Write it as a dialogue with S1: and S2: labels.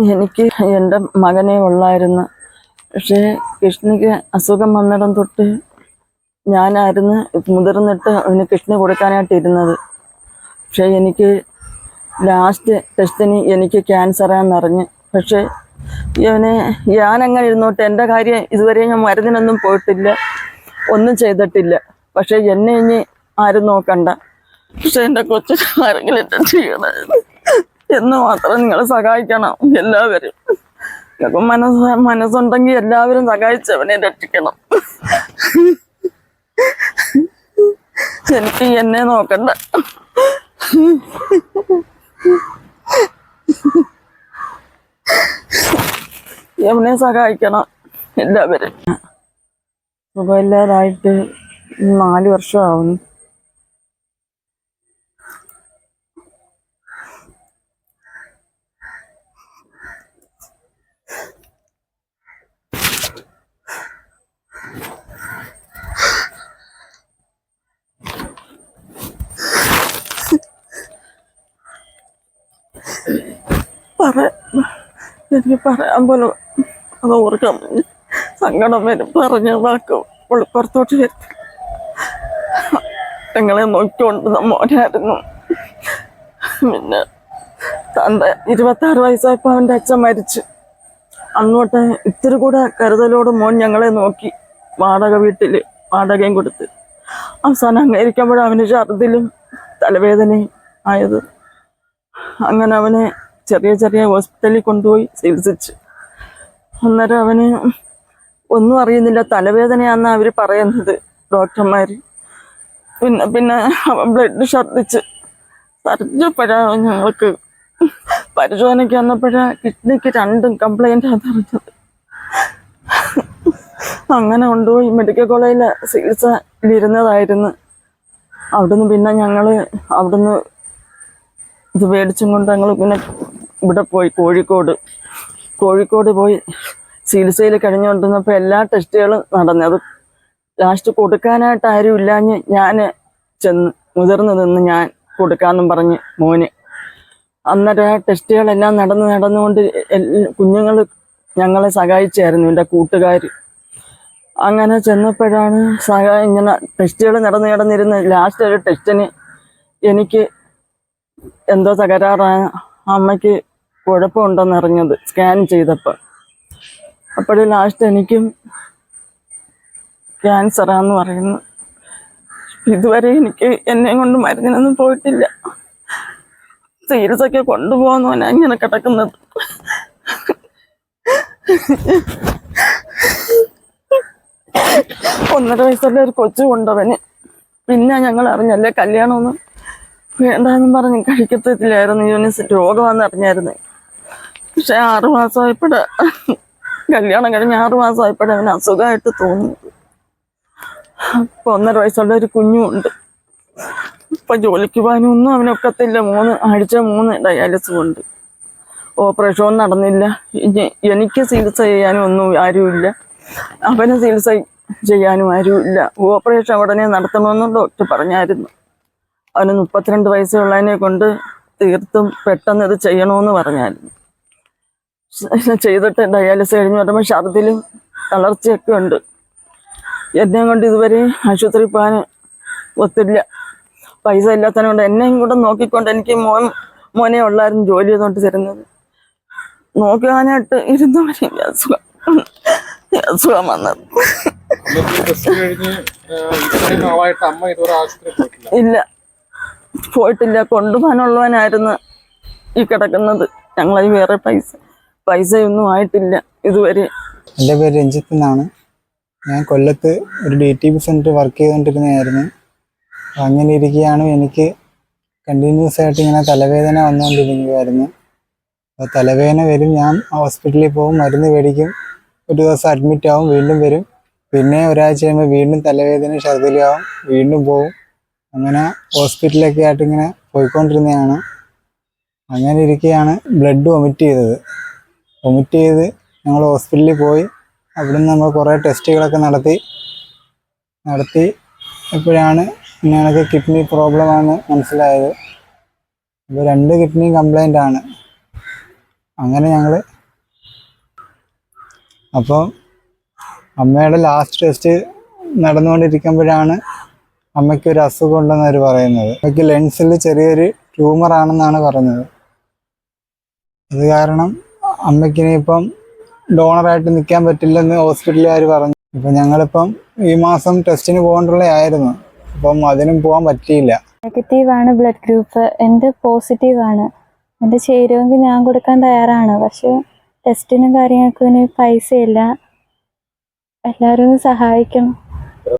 S1: എനിക്ക് എൻ്റെ മകനെ ഉള്ളായിരുന്നു. പക്ഷേ കിഷ്ണിക്ക് അസുഖം വന്നിടം തൊട്ട് ഞാനായിരുന്നു മുതിർന്നിട്ട് അവന് കിഷ്ണി കൊടുക്കാനായിട്ടിരുന്നത്. പക്ഷേ എനിക്ക് ലാസ്റ്റ് ടെസ്റ്റിന് എനിക്ക് ക്യാൻസറാണെന്നറിഞ്ഞ്. പക്ഷേ ഞാനങ്ങനെ ഇരുന്നോട്ട് എൻ്റെ കാര്യം ഇതുവരെ ഞാൻ മരുന്നിനൊന്നും പോയിട്ടില്ല, ഒന്നും ചെയ്തിട്ടില്ല. പക്ഷേ എന്നെ ഇനി ആരും നോക്കണ്ട. പക്ഷെ എൻ്റെ കൊച്ചിന് ആരെങ്കിലും ചെയ്യണം എന്ന് മാത്രം നിങ്ങൾ സഹായിക്കണം എല്ലാവരും. നിങ്ങൾക്ക് മനസ്സുണ്ടെങ്കിൽ എല്ലാവരും സഹായിച്ചവനെ രക്ഷിക്കണം. എനിക്ക് എന്നെ നോക്കണ്ട. അവനെ സഹായിക്കണം എല്ലാവരും. സുഖമില്ലാതായിട്ട് 4 വർഷമാവുന്നു. എനിക്ക് പറയാൻ പോലും അത് ഓർക്കാൻ സങ്കടം വരും. പറഞ്ഞ വാക്ക് പുറത്തോട്ട് വരും. ഞങ്ങളെ നോക്കിക്കൊണ്ടുന്ന മോനായിരുന്നു. പിന്നെ 26 വയസ്സായപ്പോൾ അവൻ്റെ അച്ഛൻ മരിച്ചു. അന്നോട്ട് ഇത്തിരി കൂടെ കരുതലോട് മോൻ ഞങ്ങളെ നോക്കി. വീട്ടില് വാടകയും കൊടുത്ത് അവസാനം അംഗീകരിക്കുമ്പോഴും അവന് ഛർദിലും തലവേദനയും ആയത്. അങ്ങനെ അവനെ ചെറിയ ഹോസ്പിറ്റലിൽ കൊണ്ടുപോയി ചികിത്സിച്ചു. അന്നേരം അവന് ഒന്നും അറിയുന്നില്ല, തലവേദനയാണെന്നാണ് അവർ പറയുന്നത് ഡോക്ടർമാർ. പിന്നെ അവൻ ബ്ലഡ് ഛർദിച്ച് തരഞ്ഞപ്പോഴാണ് ഞങ്ങൾക്ക് പരിശോധനയ്ക്ക് വന്നപ്പോഴാണ് കിഡ്നിക്ക് 2 കംപ്ലൈൻ്റ് അറിഞ്ഞത്. അങ്ങനെ കൊണ്ടുപോയി മെഡിക്കൽ കോളേജിൽ ചികിത്സയിലിരുന്നതായിരുന്നു. അവിടുന്ന് പിന്നെ ഞങ്ങൾ അവിടുന്ന് ഇത് മേടിച്ചും കൊണ്ട് ഞങ്ങൾ പിന്നെ ഇവിടെ പോയി കോഴിക്കോട് പോയി ചികിത്സയിൽ കഴിഞ്ഞുകൊണ്ടിരുന്നപ്പോൾ എല്ലാ ടെസ്റ്റുകളും നടന്നത്. ലാസ്റ്റ് കൊടുക്കാനായിട്ട് ആരും ഇല്ലാഞ്ഞ് ഞാൻ ചെന്ന് മുതിർന്നു നിന്ന് ഞാൻ കൊടുക്കാമെന്നും പറഞ്ഞ് മോന്. അന്നേരം ടെസ്റ്റുകളെല്ലാം നടന്നുകൊണ്ട് കുഞ്ഞുങ്ങൾ ഞങ്ങളെ സഹായിച്ചായിരുന്നു, എൻ്റെ കൂട്ടുകാർ. അങ്ങനെ ചെന്നപ്പോഴാണ് ഇങ്ങനെ ടെസ്റ്റുകൾ നടന്നിരുന്ന് ലാസ്റ്റ് ഒരു ടെസ്റ്റിന് എനിക്ക് എന്തോ തകരാറാണ്, അമ്മയ്ക്ക് കുഴപ്പമുണ്ടെന്നറിഞ്ഞത് സ്കാൻ ചെയ്തപ്പോൾ. അപ്പോഴും ലാസ്റ്റ് എനിക്കും ക്യാൻസറാന്ന് പറയുന്നു. ഇതുവരെ എനിക്ക് എന്നെ കൊണ്ട് മരുന്നിനൊന്നും പോയിട്ടില്ല. ചികിത്സയ്ക്ക് കൊണ്ടുപോകുന്നവനാ ഇങ്ങനെ കിടക്കുന്നത്. ഒന്നര വയസ്സുള്ള ഒരു കൊച്ചു കൊണ്ടവന്. പിന്നെ ഞങ്ങൾ അറിഞ്ഞല്ലേ കല്യാണമൊന്നും വേണ്ടെന്നും പറഞ്ഞ് കഴിക്കത്തില്ലായിരുന്നു. യൂണിവേഴ്സിറ്റി രോഗമാണെന്ന് അറിഞ്ഞായിരുന്നു. പക്ഷെ 6 മാസമായപ്പോഴാ കല്യാണം കഴിഞ്ഞ് 6 മാസമായപ്പോഴാണ് അവന് അസുഖമായിട്ട് തോന്നുന്നത്. ഇപ്പൊ 1.5 വയസ്സുള്ള ഒരു കുഞ്ഞുമുണ്ട്. ഇപ്പൊ ജോലിക്ക് പോകാനും ഒന്നും അവനൊക്കത്തില്ല. 3 ആഴ്ച 3 ഡയാലിസിസ് ഉണ്ട്. ഓപ്പറേഷൻ നടന്നില്ല. എനിക്ക് ചികിത്സ ചെയ്യാനും ഒന്നും ആരുമില്ല, അവന് ചികിത്സ ചെയ്യാനും ആരുമില്ല. ഓപ്പറേഷൻ ഉടനെ നടത്തണമെന്ന് ഡോക്ടർ പറഞ്ഞായിരുന്നു. അവന് 32 വയസ്സുള്ളതിനെ കൊണ്ട് തീർത്തും പെട്ടെന്ന് ഇത് ചെയ്യണമെന്ന് പറഞ്ഞായിരുന്നു. ചെയ്തിട്ട് ഡയാലിസിസ് കഴിഞ്ഞ് വരുമ്പോൾ ഛർദിലും തളർച്ചയൊക്കെ ഉണ്ട്. എന്നെ കൊണ്ട് ഇതുവരെ ആശുപത്രി പോകാൻ ഒത്തില്ല. പൈസ ഇല്ലാത്തതിനോണ്ട് എന്നെയും കൂടെ നോക്കിക്കൊണ്ട് എനിക്ക് മോനെ ഉള്ളായിരുന്നു ജോലി ചെയ്തുകൊണ്ട് തരുന്നത്. നോക്കാനായിട്ട് ഇരുന്നവരെ അസുഖം വന്നത്. ഇല്ല, പോയിട്ടില്ല. കൊണ്ടുപോകാനുള്ളവനായിരുന്നു ഈ കിടക്കുന്നത്. ഞങ്ങളത് വേറെ പൈസയൊന്നും ആയിട്ടില്ല ഇതുവരെ.
S2: എൻ്റെ പേര് രഞ്ജിത്ത് എന്നാണ്. ഞാൻ കൊല്ലത്ത് ഒരു DTP സെൻറ്റർ വർക്ക് ചെയ്തുകൊണ്ടിരുന്നതായിരുന്നു. അങ്ങനെ ഇരിക്കുകയാണ് എനിക്ക് കണ്ടിന്യൂസ് ആയിട്ട് ഇങ്ങനെ തലവേദന വന്നുകൊണ്ടിരിക്കുകയായിരുന്നു. അപ്പോൾ തലവേദന വരും, ഞാൻ ഹോസ്പിറ്റലിൽ പോകും, മരുന്ന് മേടിക്കും, ഒരു ദിവസം അഡ്മിറ്റ് ആവും, വീണ്ടും വരും, പിന്നെ ഒരാഴ്ച കഴിയുമ്പോൾ വീണ്ടും തലവേദന ഛർദിലാവും, വീണ്ടും പോവും. അങ്ങനെ ഹോസ്പിറ്റലൊക്കെ ആയിട്ട് ഇങ്ങനെ പോയിക്കൊണ്ടിരുന്നതാണ്. അങ്ങനെ ഇരിക്കുകയാണ് ബ്ലഡ് വൊമിറ്റ് ചെയ്ത് ഞങ്ങൾ ഹോസ്പിറ്റലിൽ പോയി. അവിടുന്ന് നമ്മൾ കുറേ ടെസ്റ്റുകളൊക്കെ നടത്തി എപ്പോഴാണ് ഞങ്ങൾക്ക് കിഡ്നി പ്രോബ്ലമാണെന്ന് മനസ്സിലായത്. ഇപ്പോൾ 2 കിഡ്നി കംപ്ലൈൻ്റ് ആണ്. അങ്ങനെ ഞങ്ങൾ അപ്പോൾ അമ്മയുടെ ലാസ്റ്റ് ടെസ്റ്റ് നടന്നുകൊണ്ടിരിക്കുമ്പോഴാണ് അമ്മയ്ക്ക് ഒരു അസുഖം ഉണ്ടെന്ന് അവർ പറയുന്നത്. അമ്മയ്ക്ക് ലെൻസിൽ ചെറിയൊരു ട്യൂമർ ആണെന്നാണ് പറഞ്ഞത്. അത് കാരണം അമ്മയ്ക്കിനിയിപ്പം ഡോണറായിട്ട് നിൽക്കാൻ പറ്റില്ലെന്ന് ഹോസ്പിറ്റലുകാർ പറഞ്ഞു. ഇപ്പം ഞങ്ങളിപ്പം ഈ മാസം ടെസ്റ്റിന് പോകേണ്ടുള്ളതായിരുന്നു. അപ്പം അതിനും പോകാൻ പറ്റിയില്ല.
S3: നെഗറ്റീവാണ് ബ്ലഡ് ഗ്രൂപ്പ്, എൻ്റെ പോസിറ്റീവാണ്. എൻ്റെ ചേരുമെങ്കിൽ ഞാൻ കൊടുക്കാൻ തയ്യാറാണ്. പക്ഷേ ടെസ്റ്റിനും കാര്യങ്ങൾക്കും ഇനി പൈസയില്ല. എല്ലാവരും ഒന്ന് സഹായിക്കണം.